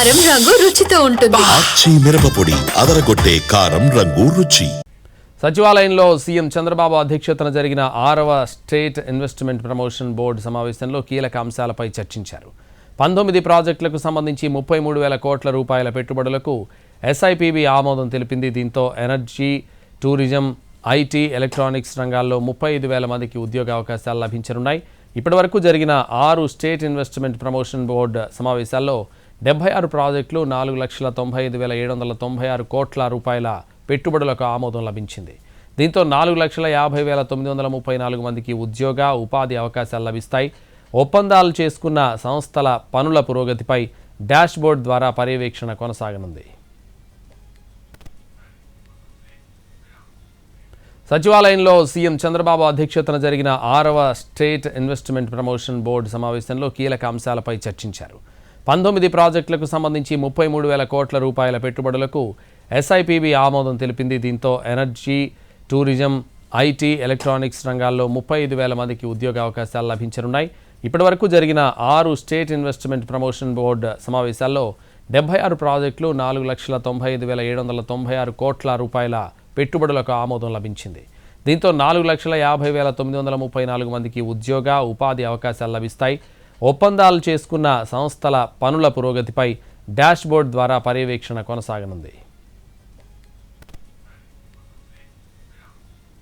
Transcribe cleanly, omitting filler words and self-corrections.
కారం రంగు రుచితో ఉంటుంది. ఆచి మిరపపొడి అదరగొట్టే కారం రంగు రుచి. సచివాలయంలో సీఎం చంద్రబాబు అధ్యక్షతన జరిగిన 6వ స్టేట్ ఇన్వెస్ట్మెంట్ ప్రమోషన్ బోర్డు సమావేశంలో కీలక అంశాలపై చర్చించారు. 19 ప్రాజెక్టులకు సంబంధించి 33,000 కోట్ల రూపాయల పెట్టుబడులకు ఎస్ఐపిబి ఆమోదం తెలిపింది. దీంతో ఎనర్జీ, టూరిజం, ఐటీ, ఎలక్ట్రానిక్స్ రంగాల్లో 35,000 మందికి ఉద్యోగ అవకాశాలు లభించనున్నాయి. ఇప్పటివరకు జరిగిన 6 స్టేట్ ఇన్వెస్ట్మెంట్ ప్రమోషన్ బోర్డు సమావేశాల్లో 76 ప్రాజెక్టులు 4,95,796 కోట్ల రూపాయల పెట్టుబడులకు ఆమోదం లభించింది. దీంతో 4,50,934 మందికి ఉద్యోగ, ఉపాధి అవకాశాలు లభిస్తాయి. ఒప్పందాలు చేసుకున్న సంస్థల పనుల పురోగతిపై డాష్బోర్డ్ ద్వారా పర్యవేక్షణ కొనసాగనుంది. సచివాలయంలో సీఎం చంద్రబాబు అధ్యక్షతన జరిగిన 6వ స్టేట్ ఇన్వెస్ట్మెంట్ ప్రమోషన్ బోర్డు సమావేశంలో కీలక అంశాలపై చర్చించారు. 19 ప్రాజెక్టులకు సంబంధించి 33,000 కోట్ల రూపాయల పెట్టుబడులకు ఎస్ఐపిబి ఆమోదం తెలిపింది. దీంతో ఎనర్జీ, టూరిజం, ఐటీ, ఎలక్ట్రానిక్స్ రంగాల్లో 35,000 మందికి ఉద్యోగ అవకాశాలు లభించనున్నాయి. ఇప్పటివరకు జరిగిన 6 స్టేట్ ఇన్వెస్ట్మెంట్ ప్రమోషన్ బోర్డు సమావేశాల్లో 76 ప్రాజెక్టులు 4,95,796 కోట్ల రూపాయల పెట్టుబడులకు ఆమోదం లభించింది. దీంతో 4,50,934 మందికి ఉద్యోగ, ఉపాధి అవకాశాలు లభిస్తాయి. ఒప్పందాలు చేసుకున్న సంస్థల పనుల పురోగతిపై డాష్బోర్డ్ ద్వారా పర్యవేక్షణ కొనసాగనుంది.